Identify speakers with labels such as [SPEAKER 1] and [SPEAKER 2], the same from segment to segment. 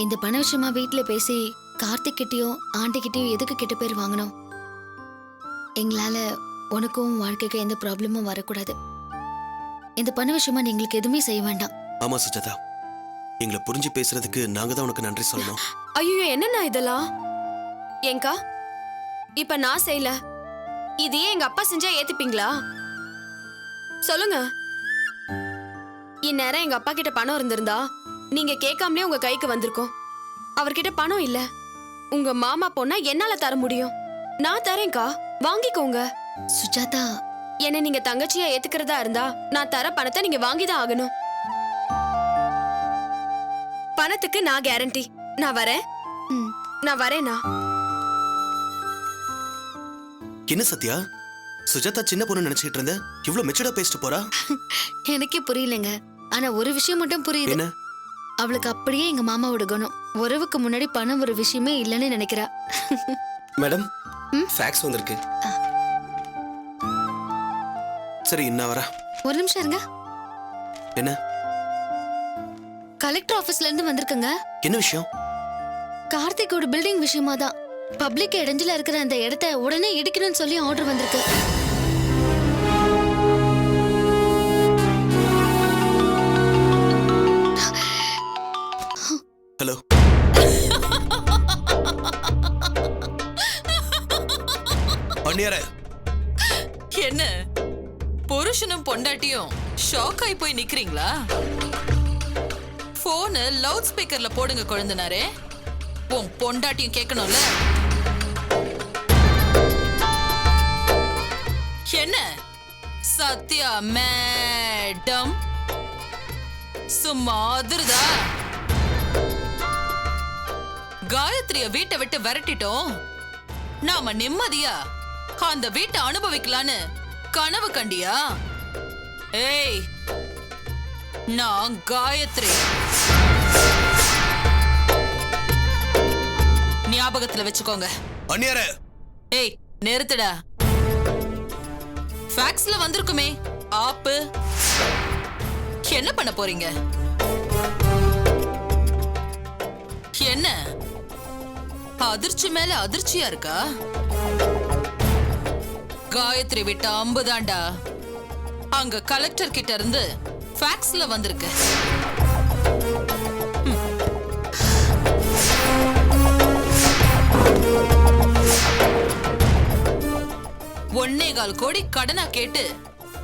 [SPEAKER 1] இந்த பண விஷயமா வீட்ல பேசி கார்த்திக் கிட்டயும் ஆண்டி கிட்டயும் எதுக்கு கெட்ட பேர் வாங்கணும்? எங்களால உனக்கும் வாழ்க்கைக்கு எந்த ப்ராப்ளமும் வரக்கூடாது. இந்த பண விஷயமா நீ எங்களுக்கு எதுவுமே செய்ய வேண்டாம்.
[SPEAKER 2] ஆமா சுஜாதா, எங்களை புரிஞ்சு பேசுறதுக்கு நாங்க தான் உனக்கு நன்றி சொல்லணும்.
[SPEAKER 3] ஐயோ, என்னண்ணா இதெல்லாம்? ஏங்கா, இப்ப நான் செய்யல, இதையே எங்க அப்பா செஞ்சா ஏத்துப்பீங்களா? சொல்லுங்க. இந்நேரம் எங்க அப்பா கிட்ட பணம் இருந்திருந்தா நீங்க கேட்காமலே உங்க கைக்கு வந்திருக்கோம். அவர்கிட்ட பணம் இல்ல. உங்க மாமா பொண்ணா என்னால தர முடியும். நான் தரேன்க்கா, வாங்கிக்கோங்க.
[SPEAKER 1] சுஜாதா,
[SPEAKER 3] என்ன நீங்க தங்கச்சியா ஏத்துக்கிறதா இருந்தா நான் தர பணத்தை நீங்க வாங்கிதான் ஆகணும். பணத்துக்கு நான் கேரண்டி. நான் வரேன். நான் வரேனா?
[SPEAKER 2] என்ன சத்யா, சுஜாதா சின்ன பொண்ணு நினைச்சிட்டு இருந்த, இவ்வளவு மெச்சூர்டா பேசிட்டு போறா?
[SPEAKER 1] எனக்கே புரியலங்க. ஆனா ஒரு விஷயம் மட்டும் புரியுது.
[SPEAKER 2] என்ன?
[SPEAKER 1] அவளுக்கு அப்படியே எங்க மாமாவோட குணம். உறவுக்கு முன்னாடி பணம் ஒரு விஷயமே இல்லைன்னு நினைக்கிறா.
[SPEAKER 2] மேடம், ஃபேக்ஸ் வந்திருக்கு. சரி, என்ன வரா?
[SPEAKER 1] ஒரு நிமிஷம் இருங்க.
[SPEAKER 2] என்ன?
[SPEAKER 1] கலெக்டர் ஆபீஸ்ல இருந்து வந்திருக்குங்க.
[SPEAKER 2] என்ன விஷயம்?
[SPEAKER 1] கார்த்திகோட பில்டிங் விஷயமா தான். பப்ளிக் இடைஞ்சலா இருக்கிற அந்த இடத்தை உடனே இடிக்கணும்னு சொல்லி ஆர்டர் வந்திருக்கு.
[SPEAKER 2] ஹலோ. அண்ணியாரே,
[SPEAKER 4] என்ன புருஷனும் பொண்டாட்டியும் ஷாக் ஆகி போய் நிக்கிறீங்களா? போன் லவுட் ஸ்பீக்கர்ல போடுங்க குழந்தனாரே. உன் பொண்டாட்டியும் கேட்கணும்ல. என்ன சத்யா மேடம் சும்மா அதிர்தா? காயத்ரிய வீட்டை விட்டு விரட்டிட்டோம். நாம நிம்மதியா அந்த வீட்டை அனுபவிக்கலான்னு கனவு கண்டியா? ஏய், நான் காயத்ரி. ஞாபகத்துல வச்சுக்கோங்க.
[SPEAKER 2] அண்ணியாரே.
[SPEAKER 4] ஏய், நிறுத்துடா. ஃபேக்ஸ்ல வந்திருக்குமே ஆப்பு. என்ன பண்ண போறீங்க? என்ன அதிர்ச்சி மேல அதிர்ச்சியா இருக்கா? காயத்ரி விட்ட அம்புதாண்டா அங்க கலெக்டர் கிட்ட இருந்து ஃபேக்ஸ்ல வந்திருக்கு. $1.25 கோடி கடனா கேட்டு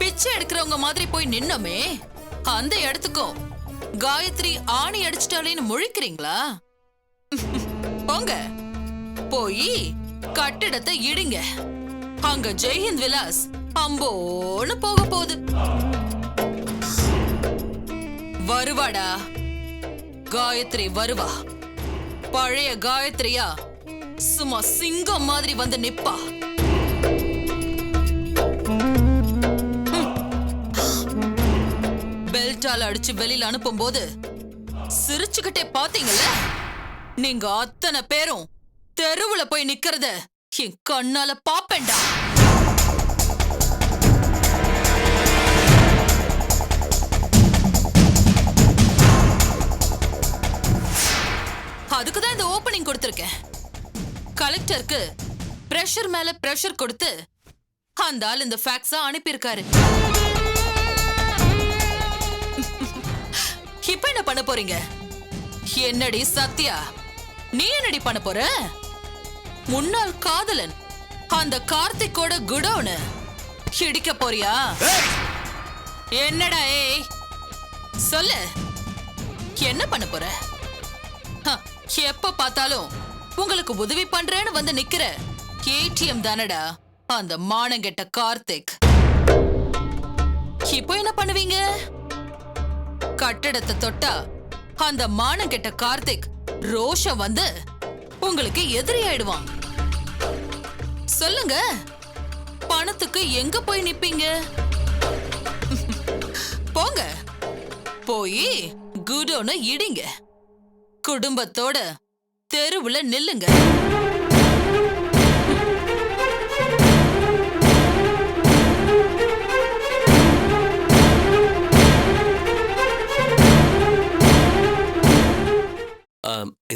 [SPEAKER 4] பிச்சை எடுக்கிறவங்க மாதிரி போய் நின்னோமே, அந்த இடத்துக்கும் காயத்ரி ஆணி அடிச்சிட்டாலேன்னு முழிக்கிறீங்களா? போங்க, போய் கட்டிடத்தை இடிங்க. அங்க ஜெய்ஹிந்த் விலாஸ் அம்போன்னு போக போகுது. வருவாடா காயத்ரி, வருவா. பழைய காயத்ரியா சும்மா சிங்கம் மாதிரி வந்து நிப்பா. பெல்ட்டால அடிச்சு வெளியில அனுப்பும் போது சிரிச்சுக்கிட்டே பாத்தீங்கல்ல? நீங்க அத்தனை பேரும் தெருவுல போய் நிக்கிறத என் கண்ணால பாப்பேன்டா. அதுக்குதான் இந்த ஓபனிங் கொடுத்திருக்கேன். கலெக்டருக்கு பிரஷர் மேல பிரஷர் கொடுத்து அந்த ஆள் இந்த ஃபேக்ஸ அனுப்பியிருக்காரு. இப்ப என்ன பண்ண போறீங்க? என்னடி சத்யா, நீ என்னடி பண்ண போற? முன்னாள் காதலன் அந்த கார்த்திக்கோட குடோனு இடிக்க போறியா? என்னடா ஏய், சொல்லு, என்ன பண்ண போற? எப்ப பார்த்தாலும் உங்களுக்கு உதவி பண்றேன்னு வந்து நிக்கிற ஏடிஎம் தானடா அந்த மானங்கெட்ட கார்த்திக். இப்போ என்ன பண்ணுவீங்க? கட்டடத்தை தொட்டா அந்த மானங்கெட்ட கார்த்திக் ரோஷம் வந்து உங்களுக்கு எதிரி ஆயிடுவான். சொல்லுங்க, பணத்துக்கு எங்க போய் நிப்பீங்க? போங்க, போய் குடோன இடிங்க. குடும்பத்தோட தெருவுல நில்லுங்க.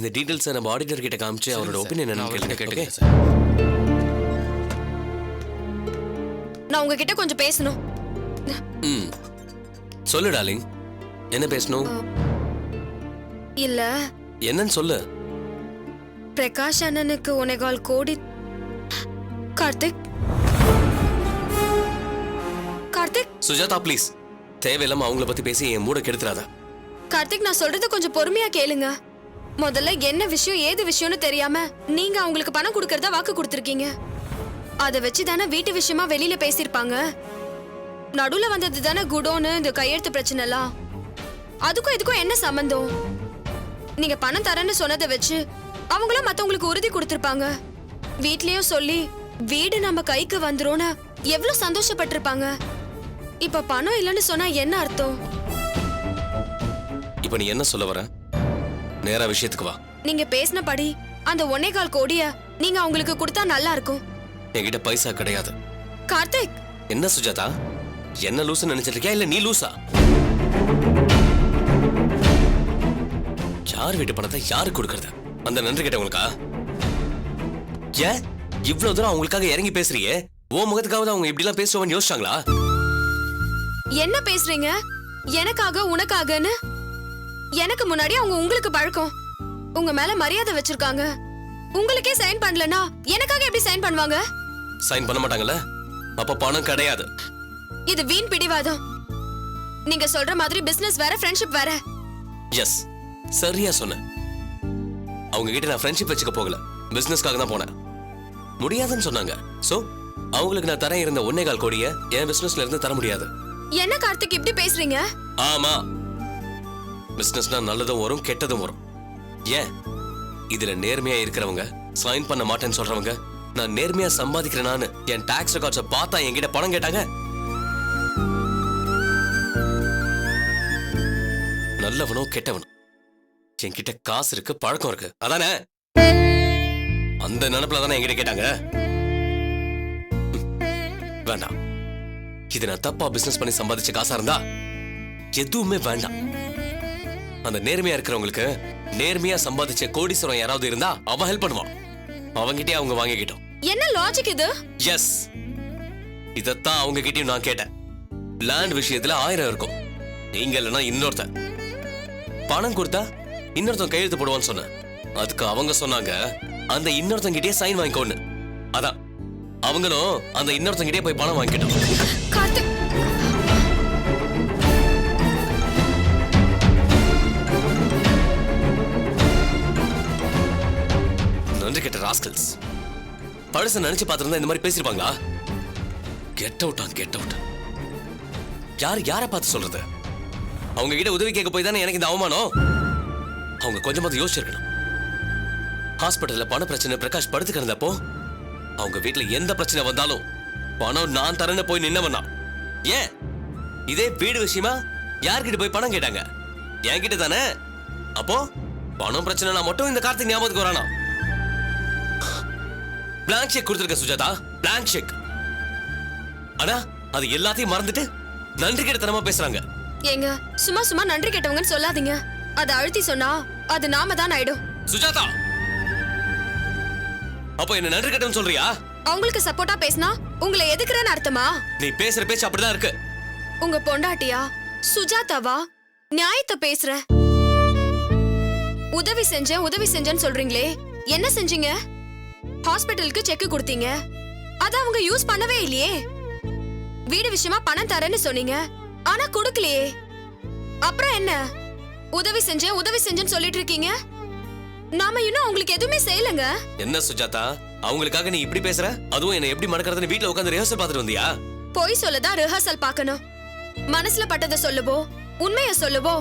[SPEAKER 5] இந்த டீடைல்ஸை நம்ம ஆடிட்டர் கிட்ட காமிச்சு அவரோட ஒப்பீனியன் என்னன்னு
[SPEAKER 6] கேட்டுக்கிறேன்
[SPEAKER 5] கேளுங்க.
[SPEAKER 6] சார்.
[SPEAKER 3] நான் உங்ககிட்ட கொஞ்சம் பேசணும்.
[SPEAKER 5] ம் சொல்லு டார்லிங், என்ன பேசணும்?
[SPEAKER 3] இல்ல,
[SPEAKER 5] என்னன்னு சொல்லு.
[SPEAKER 3] பிரகாஷ் அண்ணனுக்கு 1.25 கோடி. கார்த்திக், கார்த்திக்,
[SPEAKER 5] சுஜாதா ப்ளீஸ், தேவையில்லாம அவங்கள பத்தி பேசி என் மூட கெடுத்துறாத.
[SPEAKER 3] கார்த்திக், நான் சொல்றது கொஞ்சம் பொறுமையா கேளுங்க. முதல்ல என்ன விஷயம் ஏது விஷயம்னு தெரியாம நீங்க அவங்களுக்கு பணம் கொடுக்கறதா வாக்கு கொடுத்திருக்கீங்க. அதை வச்சு தானே வீட்டு விஷயமா வெளியில பேசியிருப்பாங்க. நடுவுல வந்தது தானே குடோன்னு இந்த கையெழுத்து பிரச்சனை எல்லாம். அதுக்கும் இதுக்கும் என்ன சம்பந்தம்? நீங்க பணம் தரேன்னு சொன்னதை வச்சு அவங்களும் மத்தவங்களுக்கு உறுதி கொடுத்திருப்பாங்க. வீட்லயும் சொல்லி வீடு நம்ம கைக்கு வந்துரும்னு எவ்வளவு சந்தோஷப்பட்டிருப்பாங்க. இப்ப பணம் இல்லைன்னு சொன்னா என்ன அர்த்தம்?
[SPEAKER 5] இப்ப நீ என்ன சொல்ல வர? நேரா விஷயத்துக்கு வா.
[SPEAKER 3] நீங்க பேசினபடி அந்த 1.25 கோடிய நீங்க அவங்களுக்கு கொடுத்தா நல்லா இருக்கும்.
[SPEAKER 5] என்கிட்ட பைசா கிடையாது.
[SPEAKER 3] கார்த்திக்,
[SPEAKER 5] என்ன சுஜாதா, என்ன லூசு நினைச்சிட்டு இருக்கியா இல்ல நீ லூசா? யார் வீட்டு பணத்தை யாருக்கு கொடுக்கறது? அந்த நன்றி கேட்டவங்களுக்கா? ஏன் இவ்வளவு தூரம் அவங்களுக்காக இறங்கி பேசுறியே, ஓ முகத்துக்காவது அவங்க இப்படி எல்லாம் பேசுவான்னு யோசிச்சாங்களா?
[SPEAKER 3] என்ன பேசுறீங்க? எனக்காக உனக்காகன்னு? எனக்கு முன்னாடி அவங்க உங்களுக்கு பழக்கம், உங்க மேல மரியாதை வச்சிருக்காங்க. உங்களுக்கே சைன் பண்ணலனா எனக்காக எப்படி சைன் பண்ணுவாங்க?
[SPEAKER 5] சைன் பண்ண மாட்டாங்கல்ல, அப்ப பணம் கிடையாது.
[SPEAKER 3] இது வீண் பிடிவாதம். நீங்க சொல்ற மாதிரி பிசினஸ் வேற, ஃப்ரெண்ட்ஷிப் வேற.
[SPEAKER 5] எஸ், சரியா சொன்ன. அவங்க கிட்ட நான் ஃப்ரெண்ட்ஷிப் வச்சுக்க போகல, பிசினஸ்க்காக தான் போனேன். முடியாதுன்னு சொன்னாங்க. சோ அவங்களுக்கு நான் தர இருந்த 1.25 கோடியை என் பிசினஸ்ல இருந்து தர முடியாது.
[SPEAKER 3] என்ன கார்த்திக் இப்படி பேசுறீங்க?
[SPEAKER 5] ஆமா, பிசினஸ்னா நல்லதும் வரும் கெட்டதும் வரும். ஏன் இதுல நேர்மையா இருக்கிறவங்க சைன் பண்ண மாட்டேன்னு சொல்றவங்க, நான் நேர்மையா சம்பாதிக்கிறேனான்னு என் டாக்ஸ் ரெக்கார்ட்ஸை பார்த்தா என்கிட்ட பணம் கேட்டாங்க. நல்லவனோ கெட்டவனோ என்கிட்ட காசு இருக்கு, பழக்கம் இருக்கு, அதானே? அந்த நினைப்புல தானே என்கிட்ட கேட்டாங்க. வேண்டாம், இது நான் தப்பா பிசினஸ் பண்ணி சம்பாதிச்ச காசா இருந்தா எதுவுமே வேண்டாம். அந்த நேர்மையா இருக்கிறவங்களுக்கு நேர்மையா சம்பாதிச்ச கோடீஸ்வரன் யாராவது இருந்தா அவன் ஹெல்ப் பண்ணுவான். அவங்கிட்டே அவங்க வாங்கிக்கிட்டோம்.
[SPEAKER 3] என்ன லாஜிக் இது?
[SPEAKER 5] எஸ், இதத்தான் அவங்க கிட்டயும் நான் கேட்டேன். லேண்ட் விஷயத்துல 1000 இருக்கும், நீங்க இல்லைன்னா இன்னொருத்தன். பணம் கொடுத்தா இன்னொருத்தன் கையெழுத்து போடுவான்னு சொன்ன. அதுக்கு அவங்க சொன்னாங்க அந்த இன்னொருத்தங்கிட்டே சைன் வாங்கிக்கோன்னு. அதான் அவங்களும் அந்த இன்னொருத்தங்கிட்டே போய் பணம் வாங்கிக்கிட்டோம்.
[SPEAKER 3] கார்த்திக்,
[SPEAKER 5] நன்றி கெட்ட ராஸ்கல்ஸ். பழச நினைச்சு பார்த்திருந்தா இந்த மாதிரி பேசிருப்பாங்களா? Get out, get out. யாரை பார்த்து சொல்றது? அவங்க கிட்ட உதவி கேட்க போய் தானே எனக்கு இந்த அவமானம். அவங்க கொஞ்சமாவது யோசிச்சிருக்கணும். ஹாஸ்பிட்டல்ல பண பிரச்சனை பிரகாஷ் படுத்து கிடந்தப்போ அவங்க வீட்டுல எந்த பிரச்சனை வந்தாலும் பணம் நான் தரேன்னு போய் நின்னவனா. ஏன் இதே வீடு விஷயமா யார்கிட்ட போய் பணம் கேட்டாங்க? என்கிட்ட தானே. அப்போ பணம் பிரச்சனைனா மட்டும் இந்த கார்த்திக் ஞாபகத்துக்கு வரானா? பிளாங்க் செக் கொடுத்திருக்க சுஜாதா, பிளாங்க் செக். ஆனா அது எல்லாத்தையும் மறந்துட்டு நன்றி கெட்டத்தனமா பேசுறாங்க.
[SPEAKER 3] ஏங்க, சும்மா சும்மா நன்றி கேட்டவங்கன்னு சொல்லாதீங்க. அதை அழுத்தி சொன்னா அது நாம தான் ஆயிடும்.
[SPEAKER 5] சுஜாதா, அப்போ என்ன நன்றி கெட்டவன்னு சொல்றியா?
[SPEAKER 3] அவங்களுக்கு சப்போர்ட்டா பேசினா உங்களை எதுக்குறேன்னு அர்த்தமா?
[SPEAKER 5] நீ பேசுற பேச்சு அப்படிதான் இருக்கு.
[SPEAKER 3] உங்க பொண்டாட்டியா சுஜாதாவா நியாயத்தை பேசுற. உதவி செஞ்சேன்னு சொல்றீங்களே, என்ன செஞ்சீங்க? ஹாஸ்பிட்டலுக்கு செக் கொடுத்தீங்க, அத அவங்க யூஸ் பண்ணவே இல்லையே. வீடு விஷயமா பணம் தரேன்னு சொன்னீங்க, ஆனா கொடுக்கலையே. அப்புறம் என்ன உதவி செஞ்சேன்னு சொல்லிட்டு இருக்கீங்க? நாம இன்னும் அவங்களுக்கு எதுவுமே செய்யலங்க.
[SPEAKER 5] என்ன சுஜாதா, அவங்களுக்காக நீ இப்படி பேசுற? அதுவும் என்ன எப்படி மடக்கிறதுன்னு வீட்ல உட்கார்ந்து ரிஹர்சல் பார்த்துட்டு வந்தியா?
[SPEAKER 3] பொய் சொல்லதான் ரிஹர்சல் பார்க்கணும். மனசுல பட்டதை சொல்லுவோ, உண்மைய சொல்லுவோ,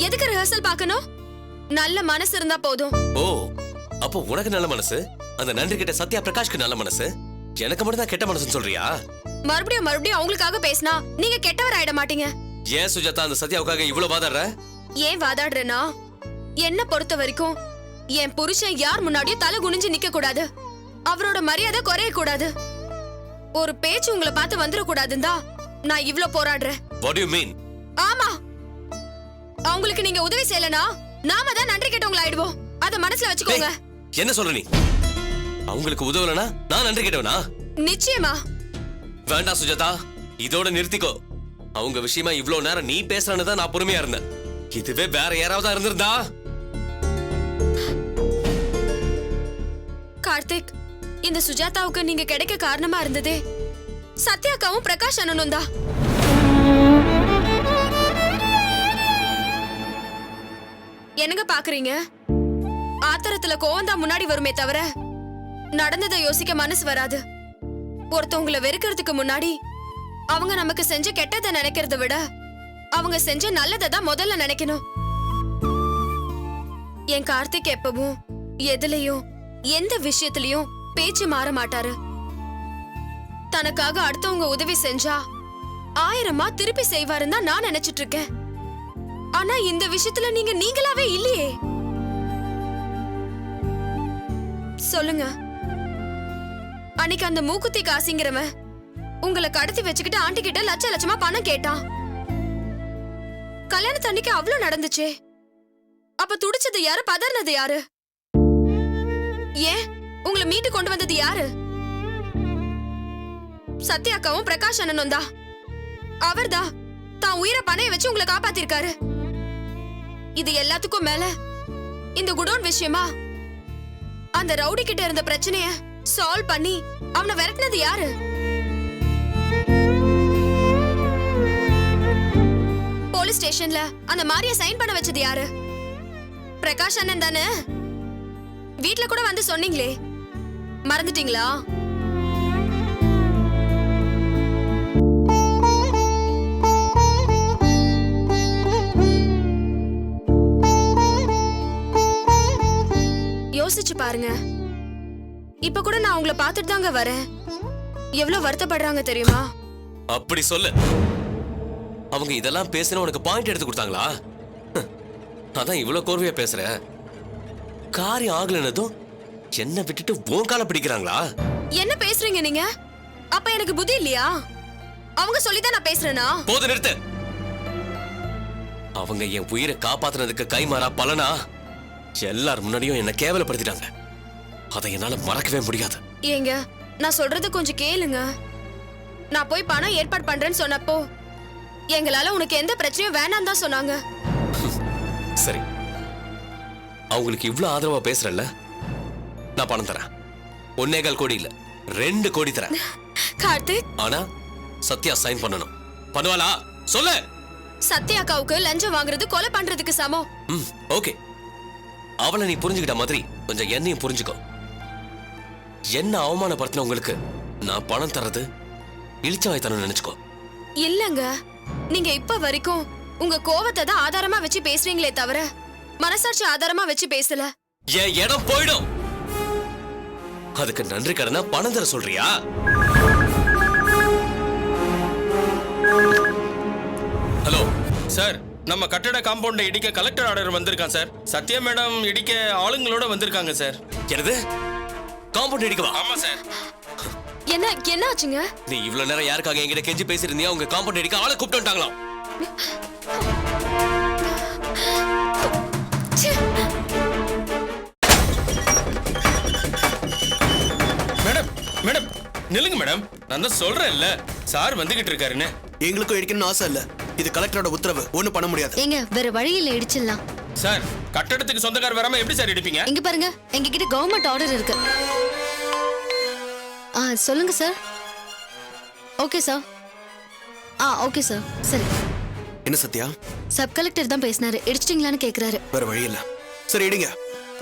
[SPEAKER 3] எதுக்கு ரிஹர்சல் பார்க்கணும்? நல்ல மனசு இருந்தா போதும்.
[SPEAKER 5] ஓ, அப்போ உனக்கு நல்ல மனசு, அந்த நன்றி கிட்ட சத்யா பிரகாஷ்க்கு நல்ல மனசு, எனக்கு மட்டும் தான் கெட்ட மனசுன்னு சொல்றியா?
[SPEAKER 3] மறுபடியும் அவங்களுக்காக பேசினா நீங்க கெட்டவர் ஆயிட மாட்டீங்க.
[SPEAKER 5] ஏன் சுஜாதா அந்த சத்யாவுக்காக இவ்வளவு வாதாடுற?
[SPEAKER 3] ஏன் வாதாடுறேன்னா, என்ன பொறுத்த வரைக்கும் என் புருஷன் யார் முன்னாடியும் தலை குனிஞ்சு நிக்க கூடாது, அவரோட மரியாதை குறைய கூடாது, ஒரு பேச்சு உங்களை பார்த்து வந்துட கூடாதுன்னு தான் நான் இவ்ளோ போராடுறேன்.
[SPEAKER 5] What do you mean?
[SPEAKER 3] ஆமா, அவங்களுக்கு நீங்க உதவி செய்யலனா நாம தான் நன்றி கெட்டவங்கள ஆயிடுவோம். அத மனசுல வச்சுக்கோங்க.
[SPEAKER 5] டேய், என்ன சொல்ற நீ? அவங்களுக்கு உதவலனா நான் நன்றி கேட்டவனா?
[SPEAKER 3] நிச்சயமா.
[SPEAKER 5] வேண்டாம் சுஜாதா, இதோட நிறுத்திக்கோ. அவங்க விஷயமா இவ்ளோ நேரம் நீ பேசுறான்னு தான் நான் பொறுமையா இருந்தேன். இதுவே வேற யாராவது இருந்திருந்தா.
[SPEAKER 3] கார்த்திக், இந்த சுஜாதாவுக்கு நீங்க கிடைக்க காரணமா இருந்ததே சத்யாக்காவும் பிரகாஷ் அண்ணனும் தான். என்னங்க பாக்குறீங்க? ஆத்திரத்துல கோவம் தான் முன்னாடி வருமே தவிர நடந்ததை யோசிக்க மனசு வராது. ஒருத்தவங்களை வெறுக்கிறதுக்கு முன்னாடி அவங்க நமக்கு செஞ்ச கெட்டதை நினைக்கிறத விட அவங்க செஞ்ச நல்லதை தான் முதல்ல நினைக்கணும். என் கார்த்திக் எப்பவும் எதுலயும் எந்த விஷயத்திலயும் பேச்சு மாற மாட்டாரு. தனக்காக அடுத்தவங்க உதவி செஞ்சா 1000 திருப்பி செய்வாருன்னு தான் நான் நினைச்சிட்டு இருக்கேன். ஆனா இந்த விஷயத்துல நீங்க நீங்களாவே இல்லையே. சொல்லுங்க, அன்னைக்கு அந்த மூக்குத்தி காசிங்கிறவன் உங்களை கடத்தி வச்சுக்கிட்டு ஆண்டி கிட்ட லட்ச லட்சமா பணம் கேட்டான். கல்யாணத்து அன்னைக்கு அவ்வளவு நடந்துச்சே, அப்ப துடிச்சது யாரு, பதறினது யாரு? ஏன் உங்களை மீட்டு கொண்டு வந்தது யாரு? சத்யாக்காவும் பிரகாஷ் அண்ணனும் தான். அவர்தான் தான் உயிரை பணைய வச்சு உங்களை காப்பாத்திருக்காரு. இது எல்லாத்துக்கும் மேல இந்த குடோன் விஷயமா அந்த ரவுடி கிட்ட இருந்த பிரச்சனைய சால்வ் பண்ணி அவனை விரட்டினது யாரு? போலீஸ் ஸ்டேஷன்ல அந்த மாரிய சைன் பண்ண வச்சது யாரு? பிரகாஷ் அண்ணன் தானே. வீட்ல கூட வந்து சொன்னீங்களே, மறந்துட்டீங்களா? யோசிச்சு பாருங்க. இப்ப கூட நான் உங்களை பார்த்துட்டு தாங்க வரேன். எவ்வளவு வருத்தப்படுறாங்க தெரியுமா?
[SPEAKER 5] அப்படி சொல்லு. அவங்க இதெல்லாம் பேசின உனக்கு பாயிண்ட் எடுத்து கொடுத்தாங்களா? அதான் இவ்வளவு கோர்வையா பேசுற. காரியம் ஆகலனதும் என்ன விட்டுட்டு உன் கால பிடிக்கிறாங்களா?
[SPEAKER 3] என்ன பேசுறீங்க நீங்க? அப்ப எனக்கு புத்தி இல்லையா? அவங்க சொல்லிதான் நான் பேசுறேனா?
[SPEAKER 5] போது நிறுத்து. அவங்க என் உயிரை காப்பாத்துனதுக்கு கைமாறா பலனா எல்லார் முன்னாடியும் என்ன கேவலப்படுத்திட்டாங்க. அதை என்னால மறக்கவே முடியாது.
[SPEAKER 3] ஏங்க, நான் சொல்றது கொஞ்சம் கேளுங்க. நான் போய் பணம் ஏற்பாடு பண்றேன்னு சொன்னப்போ எங்களால உனக்கு எந்த பிரச்சனையும் வேணாம் தான் சொன்னாங்க.
[SPEAKER 5] சரி, அவங்களுக்கு இவ்ளோ ஆதரவா பேசுறல்ல, நான் பணம் தரேன். 1.25 கோடி இல்ல, 2 கோடி தரேன்.
[SPEAKER 3] கார்த்திக்,
[SPEAKER 5] ஆனா சத்யா சைன் பண்ணணும். பண்ணுவாளா சொல்லு?
[SPEAKER 3] சத்யாக்காவுக்கு லஞ்சம் வாங்குறது கொலை பண்றதுக்கு சமம்.
[SPEAKER 5] ஓகே, அவளை நீ புரிஞ்சுக்கிட்ட மாதிரி கொஞ்சம் என்னையும் புரிஞ்சுக்கோ. என்ன அவமானப்படுத்தினவங்களுக்கு நான் பணம் தர்றது இழிச்ச வாய்த்தனம் நினைச்சுக்கோ.
[SPEAKER 3] இல்லங்க, நீங்க இப்ப வரைக்கும் உங்க கோவத்தை தான் ஆதாரமா வச்சு பேசுறீங்களே தவிர மனசாட்சி ஆதாரமா வச்சு பேசல.
[SPEAKER 5] என் இடம் போயிடும். அதுக்கு நன்றி கடனா பணம் தர சொல்றியா?
[SPEAKER 6] ஹலோ சார், நம்ம கட்டட காம்பவுண்ட இடிக்க கலெக்டர் ஆர்டர் வந்திருக்கான் சார். சத்யா மேடம் இடிக்க ஆளுங்களோட வந்திருக்காங்க சார்.
[SPEAKER 5] என்னது? காம்பவுண்ட் இடிக்கவா?
[SPEAKER 6] ஆமா சார்.
[SPEAKER 3] என்ன என்ன ஆச்சுங்க?
[SPEAKER 5] நீ இவ்வளவு நேரம் யாருக்காக என்கிட்ட கெஞ்சி பேசிருந்தியா? உங்க காம்பவுண்ட் இடிக்க ஆளை கூப்பிட்டு வந்துட்டாங்களாம்.
[SPEAKER 6] மேடம் மேடம் நில்லுங்க மேடம். நான் தான் சொல்றேன்ல, சார் வந்துகிட்டு இருக்காருன்னு.
[SPEAKER 2] எங்களுக்கும் இடிக்கணும்னு ஆசை இல்ல. இது கலெக்டரோட உத்தரவு, ஒண்ணும் பண்ண முடியாது.
[SPEAKER 1] ஏங்க, வேற வழி இல்ல, இடிச்சிடலாம்.
[SPEAKER 6] சார், கட்டடத்துக்கு சொந்தக்கார வராம எப்படி சார் இடிப்பீங்க?
[SPEAKER 1] இங்க பாருங்க, எங்க கிட்ட கவர்மெண்ட் ஆர்டர் இருக்கு. சொல்லுங்க sir. Okay sir. Okay sir. சரி.
[SPEAKER 2] என்ன சத்யா?
[SPEAKER 1] சப் கலெக்டர் தான் பேசினாரு. இடிச்சிட்டீங்களான்னு கேக்குறாரு.
[SPEAKER 2] வேற வழி இல்ல. சரி, இடிங்க.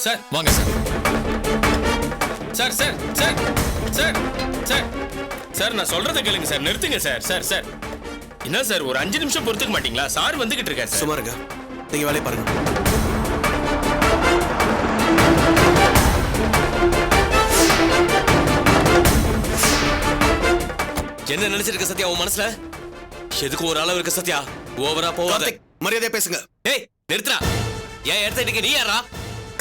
[SPEAKER 6] சார் வாங்க sir. Sir sir sir sir sir sir நான் சொல்றதை கேளுங்க சார். நிறுத்துங்க சார். சார் சார் என்ன சார், ஒரு 5 நிமிஷம் பொறுத்துக்க மாட்டீங்களா? சார் வந்துகிட்டு இருக்காரு சார்.
[SPEAKER 2] சும்மா இருங்க, நீங்க வேலையை பாருங்க.
[SPEAKER 5] என்ன நினைச்சிருக்க சத்யா உன் மனசுல? எதுக்கு ஒரு அளவு இருக்க சத்யா? ஓவரா போவாத.
[SPEAKER 2] கார்த்திக், மரியாதையா பேசுங்க.
[SPEAKER 5] ஏய் நிறுத்துடா. ஏன் இடத்த இடிக்க நீ யாரா?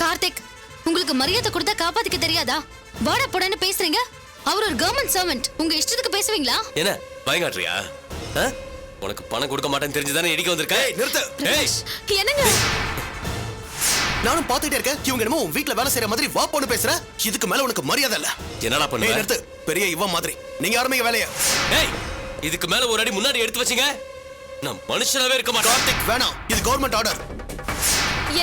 [SPEAKER 1] கார்த்திக், உங்களுக்கு மரியாதை கொடுத்தா காப்பாத்திக்க தெரியாதா? வாடா போடான்னு பேசுறீங்க. அவர் ஒரு கவர்மெண்ட் சர்வெண்ட். உங்க இஷ்டத்துக்கு பேசுவீங்களா?
[SPEAKER 5] என்ன பயங்காட்டுறியா? உனக்கு பணம் கொடுக்க மாட்டேன்னு தெரிஞ்சுதானே இடிக்க வந்திருக்க?
[SPEAKER 2] நிறுத்து.
[SPEAKER 5] ஏய்
[SPEAKER 3] என்னங்க?
[SPEAKER 2] நானும் பாத்துட்டே இருக்கேன். இவங்க என்னமோ உன் வீட்ல வேலை செய்யற மாதிரி வா போன்னு பேசுற. இதுக்கு மேல உனக்கு மரியாதை இல்ல.
[SPEAKER 5] என்னடா
[SPEAKER 2] ஏய்
[SPEAKER 5] பண்ணுவ?
[SPEAKER 2] நிறுத்து. பெரிய இவன் மாதிரி நீங்க ஆரம்பிங்க வேலைய.
[SPEAKER 5] ஏய் இதுக்கு மேல ஒரு அடி முன்னாடி எடுத்து வச்சீங்க நான் மனுஷனாவே இருக்க மாட்டேன்.
[SPEAKER 2] கார்த்திக் வேணாம், இது கவர்மெண்ட் ஆர்டர்.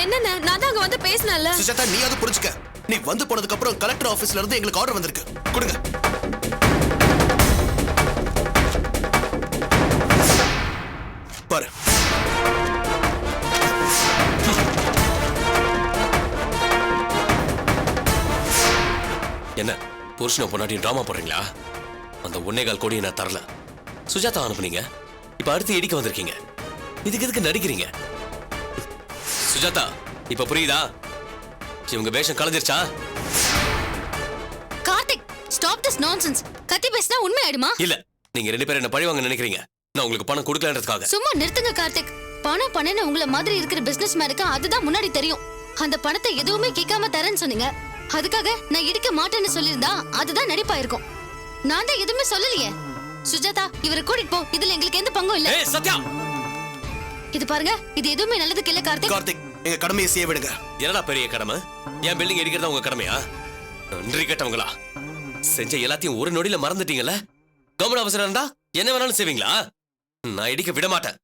[SPEAKER 3] என்னண்ணே நான் தான் அங்க வந்து பேசினேன்ல.
[SPEAKER 2] சுஜாதா நீ அது புரிஞ்சுக்க. நீ வந்து போனதுக்கு அப்புறம் கலெக்டர் ஆபீஸ்ல இருந்து எங்களுக்கு ஆர்டர் வந்திருக்கு. கொடுங்க. பாரு.
[SPEAKER 5] என்ன புருஷனை பொண்டாட்டியும் டிராமா போடுறீங்களா? அந்த 1.25 கோடியை நான் தரல. சுஜாதா அனுப்புனீங்க, இப்ப அடுத்து இடிக்க வந்திருக்கீங்க. இதுக்கு எதுக்கு நடிக்கிறீங்க? சுஜாதா இப்ப புரியுதா? இவங்க வேஷம் கலைஞ்சிருச்சா?
[SPEAKER 1] Karthik stop this nonsense. கத்தி பேசினா உண்மை ஆயிடுமா?
[SPEAKER 5] இல்ல நீங்க 2 பேரும் என்ன பழி வாங்க நினைக்கிறீங்க. நான் உங்களுக்கு பணம் கொடுக்கலன்றதுக்காக.
[SPEAKER 1] சும்மா நிறுத்துங்க கார்த்திக். பணம் பண்ணேன்னு உங்களை மாதிரி இருக்கிற பிசினஸ் மேனுக்கு அதுதான் முன்னாடி தெரியும். அந்த பணத்தை எதுவுமே கேட்காம தரேன்னு சொன்னீங்க. அதுக்காக நான் இடிக்க மாட்டேன்னு சொல்லியிருந்தா அதுதான் நடிப்பா இருக்கும். நான் தான் எதுவுமே சொல்லலையே. சுஜாதா இவரை கூட்டிட்டு போ. இதுல எங்களுக்கு எந்த பங்கும் இல்ல.
[SPEAKER 5] ஏய் சத்யா,
[SPEAKER 1] இது பாருங்க, இது எதுவுமே நல்லதுக்கு இல்ல கார்த்திக்.
[SPEAKER 2] கார்த்திக் எங்க கடமையை செய்ய விடுங்க.
[SPEAKER 5] என்னடா பெரிய கடமை? என் பில்டிங் இடிக்கிறதா உங்க கடமையா? நன்றி கேட்டவங்களா? செஞ்ச எல்லாத்தையும் ஒரு நொடியில மறந்துட்டீங்கல்ல? கவர்மெண்ட் அவசரம் இருந்தா என்ன வேணாலும் செய்வீங்களா? நான் இடிக்க விட மாட்டேன்.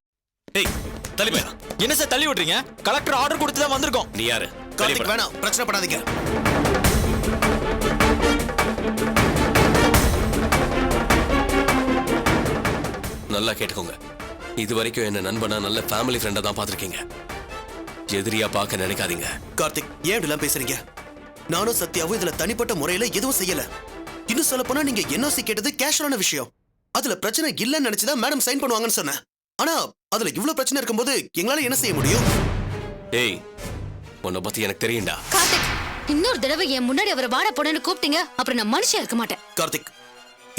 [SPEAKER 5] ஏய் தள்ளி போயா.
[SPEAKER 7] என்ன சார் தள்ளி விடுறீங்க? கலெக்டர் ஆர்டர் கொடுத்து தான் வந்திருக்கோம்.
[SPEAKER 5] நீ யாரு?
[SPEAKER 2] கார்த்திக் வேணாம், பிரச்சனை படாதீங்க.
[SPEAKER 5] நல்லா கேட்டுக்கோங்க. இது வரைக்கும் என்ன நண்பனா நல்ல ஃபேமிலி ஃப்ரெண்டா தான் பாத்திருக்கீங்க. எதிரியா பார்க்க நினைக்காதீங்க.
[SPEAKER 2] கார்த்திக் ஏன் இப்படிலாம் பேசுறீங்க? நானும் சத்யாவும் இதுல தனிப்பட்ட முறையில எதுவும் செய்யல. இன்னும் சொல்ல போனா நீங்க என்ஓசி கேட்டது கேஷுவலான விஷயம். அதுல பிரச்சனை இல்லைன்னு நினைச்சுதான் மேடம் சைன் பண்ணுவாங்கன்னு சொன்னேன். ஆனா அதுல இவ்வளவு பிரச்சனை இருக்கும்போது எங்களால என்ன செய்ய முடியும்?
[SPEAKER 5] ஏய் உன்னை பத்தி எனக்கு தெரியும்டா.
[SPEAKER 1] கார்த்திக் இன்னொரு தடவை என் முன்னாடி அவரை வாட போனேன்னு கூப்பிட்டீங்க, அப்புறம் நான் மனுஷன் இருக்க மாட்டேன்.
[SPEAKER 2] கார்த்திக்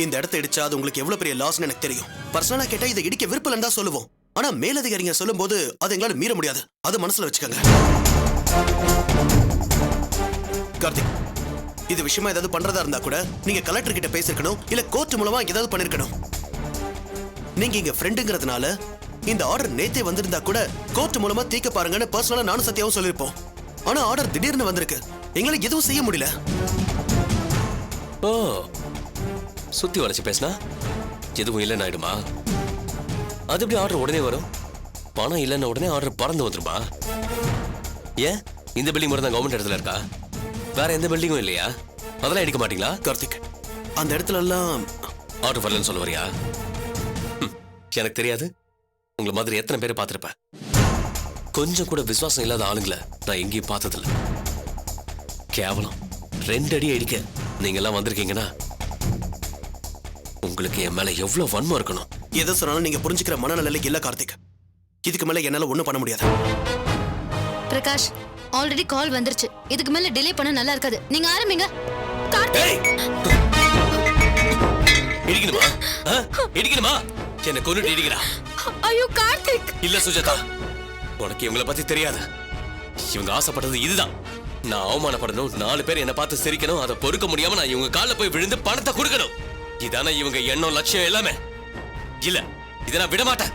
[SPEAKER 2] இந்த இடத்த இடிச்சா அது உங்களுக்கு எவ்வளவு பெரிய லாஸ்னு எனக்கு தெரியும். பர்சனலா கேட்டா இதை இடிக்க விருப்பம் தான் சொல்லுவோம். ஆனா மேலதிகாரிங்க சொல்லும் போது அது எங்களால மீற முடியாது. அது மனசுல வச்சுக்கோங்க. கார்த்திக் இது விஷயமா ஏதாவது பண்றதா இருந்தா கூட நீங்க கலெக்டர் கிட்ட பேசிருக்கணும், இல்ல கோர்ட் மூலமா ஏதாவது பண்ணிருக்கணும். நீங்க இங்க ஃப்ரெண்டுங்கிறதுனால இந்த ஆர்டர் நேத்தே வந்திருந்தா கூட கோர்ட் மூலமா தீக்க பாருங்கன்னு பர்சனலா நானும் சத்யாவும் சொல்லிருப்போம். ஆனா ஆர்டர் திடீர்னு வந்திருக்கு. எங்களால எதுவும் செய்ய முடியல.
[SPEAKER 5] ஓ சுத்தி வளைச்சு பேசினா எதுவும் இல்லைன்னு ஆயிடுமா? அது எப்படி ஆர்டர் உடனே வரும்? பணம் இல்லைன்னு உடனே ஆர்டர் பறந்து வந்துருமா? ஏன் இந்த பில்டிங் மட்டும் தான் கவர்மெண்ட் இடத்துல இருக்கா? வேற எந்த பில்டிங்கும் இல்லையா? அதெல்லாம் எடுக்க மாட்டீங்களா?
[SPEAKER 2] கார்த்திக் அந்த இடத்துல எல்லாம்
[SPEAKER 5] ஆர்டர் வரலன்னு சொல்ல வரியா? எனக்கு தெரியாது. உங்களை மாதிரி எத்தனை பேரை பார்த்திருப்பேன். கொஞ்சம் கூட விசுவாசம் இல்லாத ஆளுங்களை நான் எங்கேயும் பார்த்ததில்ல. கேவலம் 2 அடி அடிக்க நீங்க எல்லாம் வந்திருக்கீங்கன்னா உங்களுக்கு என் மேல எவ்வளவு வன்மம் இருக்கணும்.
[SPEAKER 2] எதை சொன்னாலும் நீங்க புரிஞ்சுக்கிற மனநிலைக்கு இல்ல கார்த்திக். இதுக்கு மேல என்னால ஒண்ணும் பண்ண முடியாது.
[SPEAKER 1] பிரகாஷ் ஆல்ரெடி கால் வந்துருச்சு. இதுக்கு மேல டிலே பண்ண நல்லா இருக்காது. நீங்க ஆரம்பிங்க.
[SPEAKER 5] ஏய்! இடிக்கணுமா? இடிக்கணுமா? என்ன கொன்னுட்டு இடிக்கிறா?
[SPEAKER 3] ஐயோ கார்த்திக்.
[SPEAKER 5] இல்ல சுஜாதா, உனக்கு இவங்கள பத்தி தெரியாது. இவங்க ஆசைப்பட்டது இதுதான். நான் அவமானப்படணும், 4 பேர் என்ன பார்த்து சிரிக்கணும். அதை பொறுக்க முடியாம நான் இவங்க கால்ல போய் விழுந்து பணத்தை கொடுக்கணும். இதானே இவங்க எண்ணம், லட்சியம் எல்லாமே. இல்ல இதை நான் விட மாட்டேன்.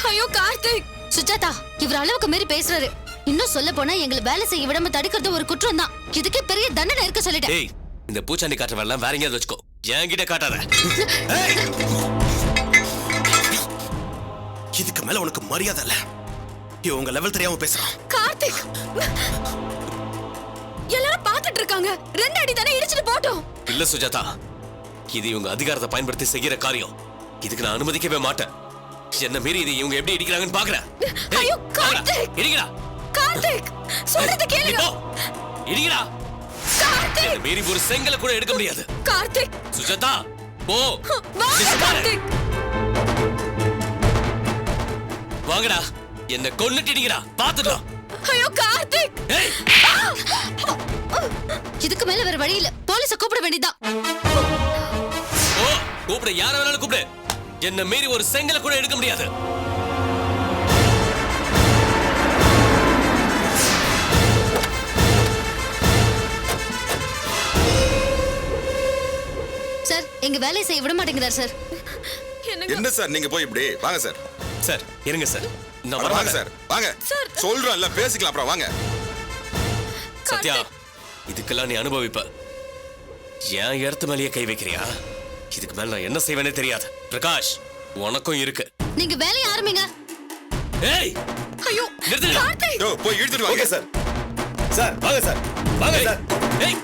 [SPEAKER 3] ஐயோ கார்த்திக்.
[SPEAKER 1] சுஜாதா இவர் அளவுக்கு மீறி பேசுறாரு. இன்னும் சொல்ல போனா எங்களை வேலை செய்ய விடாம தடுக்கிறது ஒரு குற்றம் தான். இதுக்கே பெரிய தண்டனை இருக்க சொல்லிட்டேன்.
[SPEAKER 5] ஏய் இந்த பூச்சாண்டி காட்டுற வேலை வேற எங்கேயாவது வச்சுக்கோ. என்கிட்ட காட்டாத.
[SPEAKER 2] இதுக்கு மேல உனக்கு மரியாதை இல்ல. இவங்க லெவல் தெரியாம பேசுறான்.
[SPEAKER 3] கார்த்திக் எல்லாரும் பார்த்துட்டு இருக்காங்க. 2 அடி தானே இடிச்சிட்டு போட்டோம்.
[SPEAKER 5] இல்ல சுஜாதா, இது இவங்க அதிகாரத்தை பயன்படுத்தி செய்யற காரியம். இதுக்கு நான் அனுமதிக்கவே மாட்டேன். என்ன மீறி இது இவங்க எப்படி இடிக்கிறாங்கன்னு பாக்குறேன்.
[SPEAKER 3] ஐயோ கார்த்திக்.
[SPEAKER 5] இடிக்கிறா.
[SPEAKER 3] கார்த்திக் சொல்றது கேளுங்க.
[SPEAKER 5] இடிக்கிறா.
[SPEAKER 3] கார்த்திக்
[SPEAKER 5] என்ன மீறி ஒரு செங்கலை கூட எடுக்க முடியாது.
[SPEAKER 3] கார்த்திக்
[SPEAKER 5] சுஜாதா போ.
[SPEAKER 3] கார்த்திக்
[SPEAKER 5] வாங்கடா. என்ன கொன்னுட்டு இடிக்கிறா. பாத்துடலாம்.
[SPEAKER 3] ஐயோ கார்த்திக்.
[SPEAKER 5] ஏய்
[SPEAKER 1] இதுக்கு மேல வேற வழி இல்ல. போலீஸ கூப்பிட வேண்டியதான்.
[SPEAKER 5] ஓ கூப்பிடு, யார வேணாலும் கூப்பிடு. என்ன மீறி ஒரு செங்கலை கூட எடுக்க முடியாது.
[SPEAKER 1] சார் எங்க வேலையை செய்ய விட மாட்டேங்கிறார் சார்.
[SPEAKER 8] என்ன சார் நீங்க போய் இப்படி வாங்க சார்.
[SPEAKER 5] சார் இருங்க சார், நான்
[SPEAKER 8] வாங்க
[SPEAKER 5] வரமாட்டேன்
[SPEAKER 8] சார், வாங்க. சொல்றோம் இல்ல பேசிக்கலாம் அப்புறம் வாங்க.
[SPEAKER 5] சத்யா இதுக்கெல்லாம் நீ அனுபவிப்ப. என் இடத்து மேலேயே கை வைக்கிறியா? இதுக்கு மேல நான் என்ன செய்வேனே தெரியாது. பிரகாஷ் உனக்கும் இருக்கு.
[SPEAKER 1] நீங்க வேலையை ஆரம்பிங்க.
[SPEAKER 5] ஏய்
[SPEAKER 3] ஐயோ
[SPEAKER 5] நிறுத்துங்க.
[SPEAKER 8] யோ போய் இழுத்துட்டு வாங்க சார்.
[SPEAKER 2] சார் வாங்க சார், வாங்க சார்.
[SPEAKER 5] ஏய்